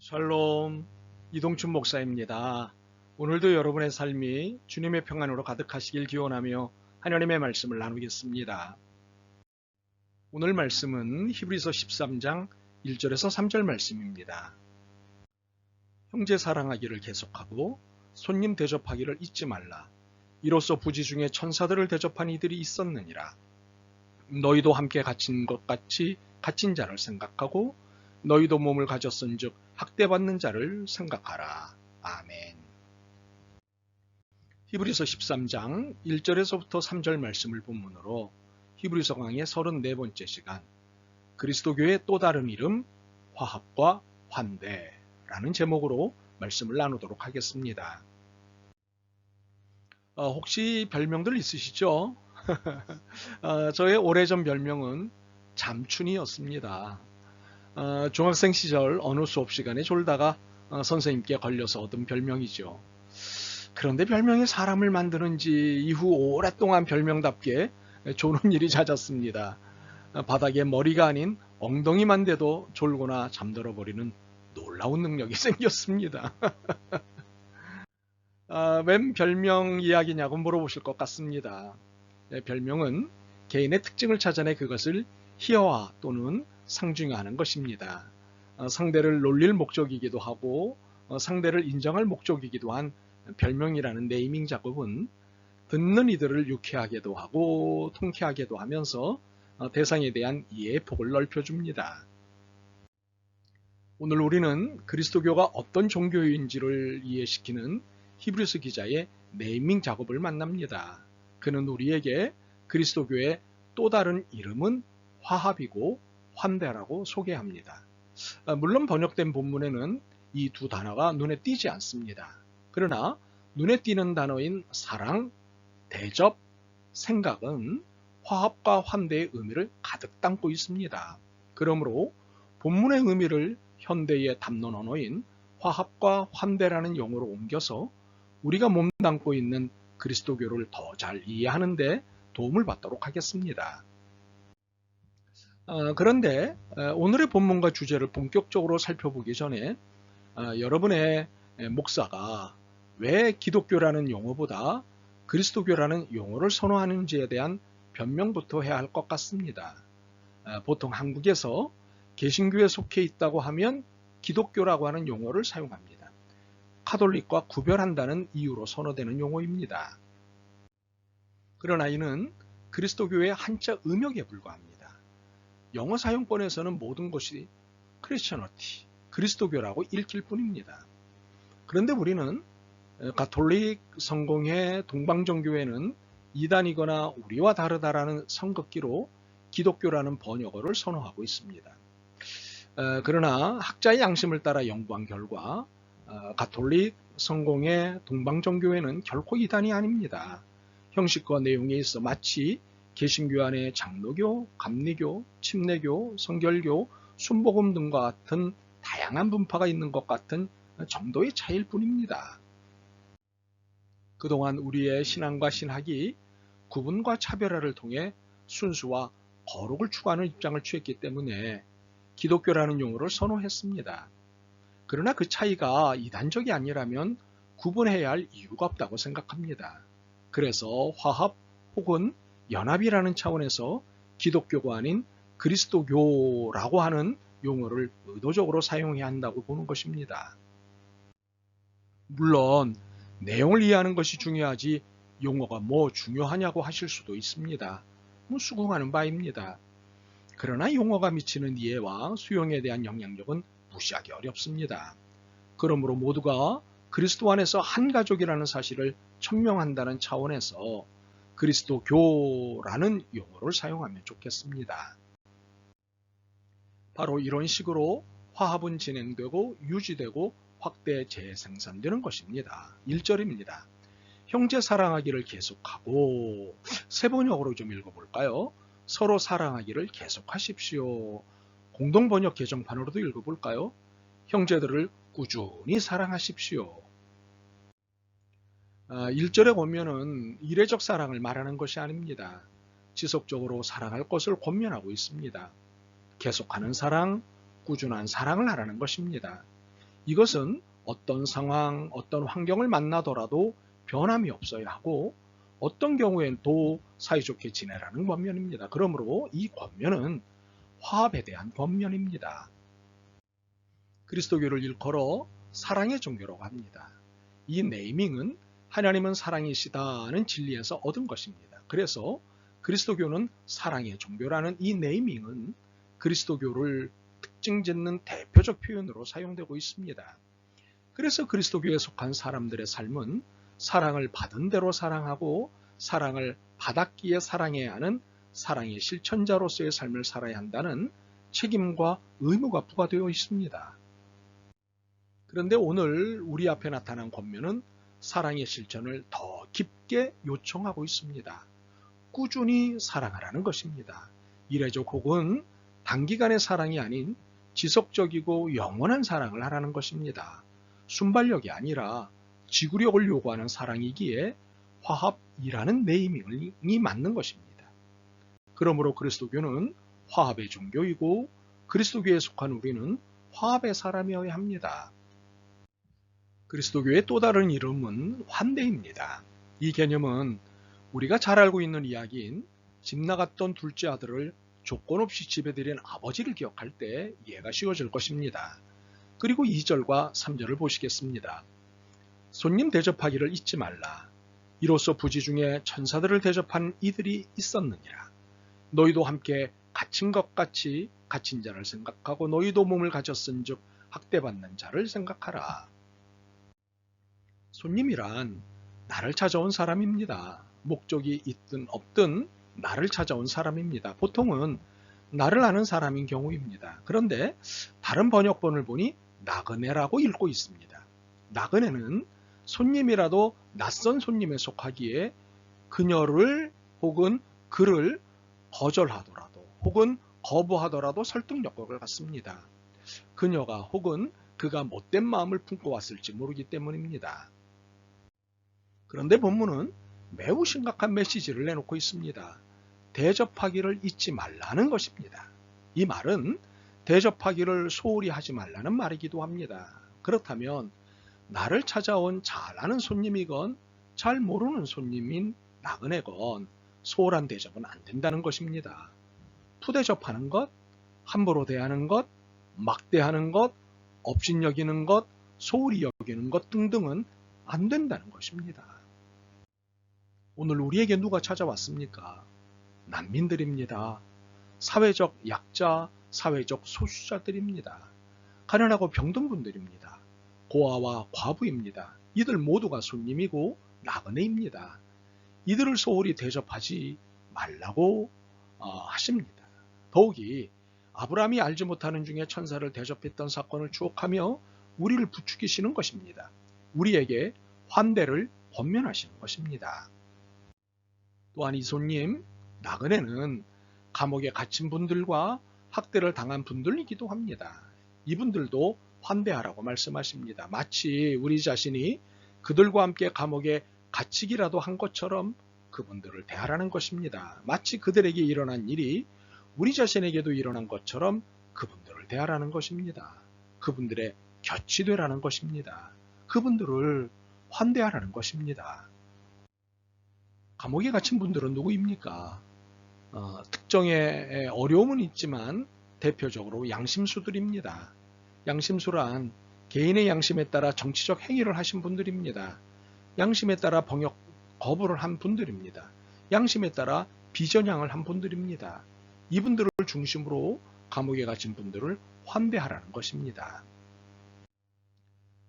샬롬, 이동춘 목사입니다. 오늘도 여러분의 삶이 주님의 평안으로 가득하시길 기원하며 하나님의 말씀을 나누겠습니다. 오늘 말씀은 히브리서 13장 1절에서 3절 말씀입니다. 형제 사랑하기를 계속하고 손님 대접하기를 잊지 말라. 이로써 부지 중에 천사들을 대접한 이들이 있었느니라. 너희도 함께 갇힌 것 같이 갇힌 자를 생각하고 너희도 몸을 가졌은즉 학대받는 자를 생각하라. 아멘. 히브리서 13장 1절에서부터 3절 말씀을 본문으로 히브리서 강의 34번째 시간 그리스도교의 또 다른 이름 화합과 환대라는 제목으로 말씀을 나누도록 하겠습니다. 혹시 별명들 있으시죠? 저의 오래전 별명은 잠춘이었습니다. 중학생 시절 어느 수업 시간에 졸다가 선생님께 걸려서 얻은 별명이죠. 그런데 별명이 사람을 만드는지 이후 오랫동안 별명답게 조는 일이 잦았습니다. 바닥에 머리가 아닌 엉덩이만 대도 졸거나 잠들어버리는 놀라운 능력이 생겼습니다. 웬 별명 이야기냐고 물어보실 것 같습니다. 별명은 개인의 특징을 찾아내 그것을 희화화 또는 상중하는 것입니다. 상대를 놀릴 목적이기도 하고 상대를 인정할 목적이기도 한 별명이라는 네이밍 작업은 듣는 이들을 유쾌하게도 하고 통쾌하게도 하면서 대상에 대한 이해의 폭을 넓혀줍니다. 오늘 우리는 그리스도교가 어떤 종교인지를 이해시키는 히브리서 기자의 네이밍 작업을 만납니다. 그는 우리에게 그리스도교의 또 다른 이름은 화합이고 환대라고 소개합니다. 물론 번역된 본문에는 이 두 단어가 눈에 띄지 않습니다. 그러나 눈에 띄는 단어인 사랑, 대접, 생각은 화합과 환대의 의미를 가득 담고 있습니다. 그러므로 본문의 의미를 현대의 담론 언어인 화합과 환대라는 용어로 옮겨서 우리가 몸담고 있는 그리스도교를 더 잘 이해하는 데 도움을 받도록 하겠습니다. 그런데 오늘의 본문과 주제를 본격적으로 살펴보기 전에 여러분의 목사가 왜 기독교라는 용어보다 그리스도교라는 용어를 선호하는지에 대한 변명부터 해야 할 것 같습니다. 보통 한국에서 개신교에 속해 있다고 하면 기독교라고 하는 용어를 사용합니다. 카톨릭과 구별한다는 이유로 선호되는 용어입니다. 그러나 이는 그리스도교의 한자 음역에 불과합니다. 영어 사용권에서는 모든 것이 크리스천어티, 그리스도교라고 읽힐 뿐입니다. 그런데 우리는 가톨릭, 성공회, 동방정교회는 이단이거나 우리와 다르다라는 선긋기로 기독교라는 번역어를 선호하고 있습니다. 그러나 학자의 양심을 따라 연구한 결과 가톨릭, 성공회, 동방정교회는 결코 이단이 아닙니다. 형식과 내용에 있어 마치 개신교 안에 장로교, 감리교, 침례교, 성결교, 순복음 등과 같은 다양한 분파가 있는 것 같은 정도의 차이일 뿐입니다. 그동안 우리의 신앙과 신학이 구분과 차별화를 통해 순수와 거룩을 추구하는 입장을 취했기 때문에 기독교라는 용어를 선호했습니다. 그러나 그 차이가 이단적이 아니라면 구분해야 할 이유가 없다고 생각합니다. 그래서 화합 혹은 연합이라는 차원에서 기독교가 아닌 그리스도교라고 하는 용어를 의도적으로 사용해야 한다고 보는 것입니다. 물론 내용을 이해하는 것이 중요하지 용어가 뭐 중요하냐고 하실 수도 있습니다. 수긍하는 바입니다. 그러나 용어가 미치는 이해와 수용에 대한 영향력은 무시하기 어렵습니다. 그러므로 모두가 그리스도 안에서 한 가족이라는 사실을 천명한다는 차원에서 그리스도교라는 용어를 사용하면 좋겠습니다. 바로 이런 식으로 화합은 진행되고 유지되고 확대 재생산되는 것입니다. 1절입니다. 형제 사랑하기를 계속하고 세 번역으로 좀 읽어볼까요? 서로 사랑하기를 계속하십시오. 공동번역 개정판으로도 읽어볼까요? 형제들을 꾸준히 사랑하십시오. 1절에 보면은 이례적 사랑을 말하는 것이 아닙니다. 지속적으로 사랑할 것을 권면하고 있습니다. 계속하는 사랑, 꾸준한 사랑을 하라는 것입니다. 이것은 어떤 상황, 어떤 환경을 만나더라도 변함이 없어야 하고 어떤 경우엔 또 사이좋게 지내라는 권면입니다. 그러므로 이 권면은 화합에 대한 권면입니다. 그리스도교를 일컬어 사랑의 종교라고 합니다. 이 네이밍은 하나님은 사랑이시다는 진리에서 얻은 것입니다. 그래서 그리스도교는 사랑의 종교라는 이 네이밍은 그리스도교를 특징짓는 대표적 표현으로 사용되고 있습니다. 그래서 그리스도교에 속한 사람들의 삶은 사랑을 받은 대로 사랑하고 사랑을 받았기에 사랑해야 하는 사랑의 실천자로서의 삶을 살아야 한다는 책임과 의무가 부과되어 있습니다. 그런데 오늘 우리 앞에 나타난 권면은 사랑의 실천을 더 깊게 요청하고 있습니다. 꾸준히 사랑하라는 것입니다. 이례적 혹은 단기간의 사랑이 아닌 지속적이고 영원한 사랑을 하라는 것입니다. 순발력이 아니라 지구력을 요구하는 사랑이기에 화합이라는 네이밍이 맞는 것입니다. 그러므로 그리스도교는 화합의 종교이고 그리스도교에 속한 우리는 화합의 사람이어야 합니다. 그리스도교의 또 다른 이름은 환대입니다. 이 개념은 우리가 잘 알고 있는 이야기인 집 나갔던 둘째 아들을 조건 없이 집에 들인 아버지를 기억할 때 이해가 쉬워질 것입니다. 그리고 2절과 3절을 보시겠습니다. 손님 대접하기를 잊지 말라. 이로써 부지 중에 천사들을 대접한 이들이 있었느니라. 너희도 함께 갇힌 것 같이 갇힌 자를 생각하고 너희도 몸을 가졌은즉 학대받는 자를 생각하라. 손님이란 나를 찾아온 사람입니다. 목적이 있든 없든 나를 찾아온 사람입니다. 보통은 나를 아는 사람인 경우입니다. 그런데 다른 번역본을 보니 나그네라고 읽고 있습니다. 나그네는 손님이라도 낯선 손님에 속하기에 그녀를 혹은 그를 거절하더라도 혹은 거부하더라도 설득력을 갖습니다. 그녀가 혹은 그가 못된 마음을 품고 왔을지 모르기 때문입니다. 그런데 본문은 매우 심각한 메시지를 내놓고 있습니다. 대접하기를 잊지 말라는 것입니다. 이 말은 대접하기를 소홀히 하지 말라는 말이기도 합니다. 그렇다면 나를 찾아온 잘 아는 손님이건 잘 모르는 손님인 나그네건 소홀한 대접은 안 된다는 것입니다. 푸대접하는 것, 함부로 대하는 것, 막대하는 것, 업신여기는 것, 소홀히 여기는 것 등등은 안 된다는 것입니다. 오늘 우리에게 누가 찾아왔습니까? 난민들입니다. 사회적 약자, 사회적 소수자들입니다. 가난하고 병든 분들입니다. 고아와 과부입니다. 이들 모두가 손님이고 나그네입니다. 이들을 소홀히 대접하지 말라고 하십니다. 더욱이 아브라함이 알지 못하는 중에 천사를 대접했던 사건을 추억하며 우리를 부추기시는 것입니다. 우리에게 환대를 권면하시는 것입니다. 또한 이 손님, 나그네는 감옥에 갇힌 분들과 학대를 당한 분들이기도 합니다. 이분들도 환대하라고 말씀하십니다. 마치 우리 자신이 그들과 함께 감옥에 갇히기라도 한 것처럼 그분들을 대하라는 것입니다. 마치 그들에게 일어난 일이 우리 자신에게도 일어난 것처럼 그분들을 대하라는 것입니다. 그분들의 곁이 되라는 것입니다. 그분들을 환대하라는 것입니다. 감옥에 갇힌 분들은 누구입니까? 특정의 어려움은 있지만 대표적으로 양심수들입니다. 양심수란 개인의 양심에 따라 정치적 행위를 하신 분들입니다. 양심에 따라 병역 거부를 한 분들입니다. 양심에 따라 비전향을 한 분들입니다. 이분들을 중심으로 감옥에 갇힌 분들을 환대하라는 것입니다.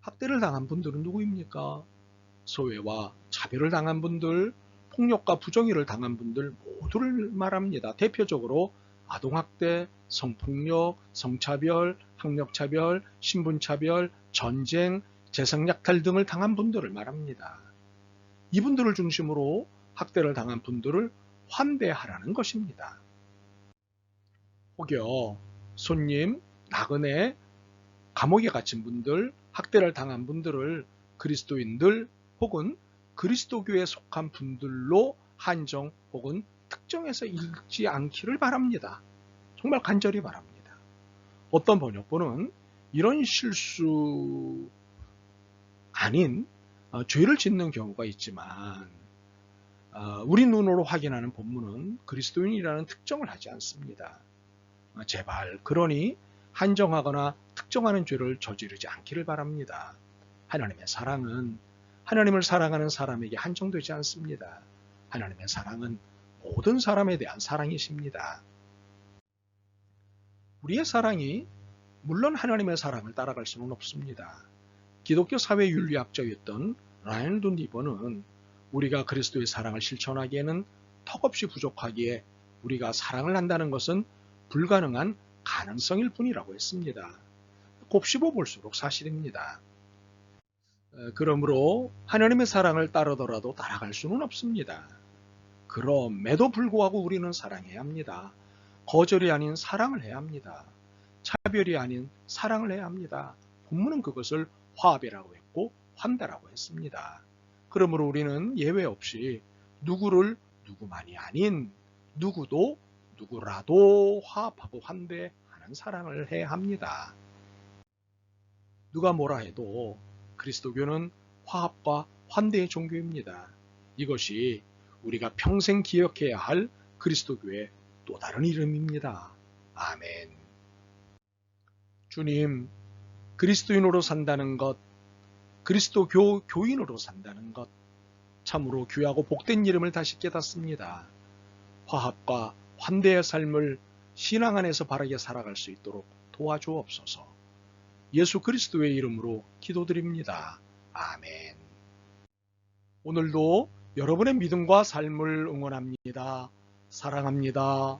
학대를 당한 분들은 누구입니까? 소외와 차별을 당한 분들, 폭력과 부정의를 당한 분들 모두를 말합니다. 대표적으로 아동학대, 성폭력, 성차별, 학력차별, 신분차별, 전쟁, 재성약탈 등을 당한 분들을 말합니다. 이분들을 중심으로 학대를 당한 분들을 환대하라는 것입니다. 혹여 손님, 나그네, 감옥에 갇힌 분들, 학대를 당한 분들을 그리스도인들 혹은 그리스도교에 속한 분들로 한정 혹은 특정해서 읽지 않기를 바랍니다. 정말 간절히 바랍니다. 어떤 번역본은 이런 실수 아닌 죄를 짓는 경우가 있지만 우리 눈으로 확인하는 본문은 그리스도인이라는 특정을 하지 않습니다. 제발 그러니 한정하거나 특정하는 죄를 저지르지 않기를 바랍니다. 하나님의 사랑은 하나님을 사랑하는 사람에게 한정되지 않습니다. 하나님의 사랑은 모든 사람에 대한 사랑이십니다. 우리의 사랑이 물론 하나님의 사랑을 따라갈 수는 없습니다. 기독교 사회 윤리학자였던 라이널드 니버는 우리가 그리스도의 사랑을 실천하기에는 턱없이 부족하기에 우리가 사랑을 한다는 것은 불가능한 가능성일 뿐이라고 했습니다. 곱씹어 볼수록 사실입니다. 그러므로 하나님의 사랑을 따르더라도 따라갈 수는 없습니다. 그럼에도 불구하고 우리는 사랑해야 합니다. 거절이 아닌 사랑을 해야 합니다. 차별이 아닌 사랑을 해야 합니다. 본문은 그것을 화합이라고 했고 환대라고 했습니다. 그러므로 우리는 예외 없이 누구를 누구만이 아닌 누구도 누구라도 화합하고 환대하는 사랑을 해야 합니다. 누가 뭐라 해도 그리스도교는 화합과 환대의 종교입니다. 이것이 우리가 평생 기억해야 할 그리스도교의 또 다른 이름입니다. 아멘. 주님, 그리스도인으로 산다는 것, 그리스도교 교인으로 산다는 것, 참으로 귀하고 복된 이름을 다시 깨닫습니다. 화합과 환대의 삶을 신앙 안에서 바르게 살아갈 수 있도록 도와주옵소서. 예수 그리스도의 이름으로 기도드립니다. 아멘. 오늘도 여러분의 믿음과 삶을 응원합니다. 사랑합니다.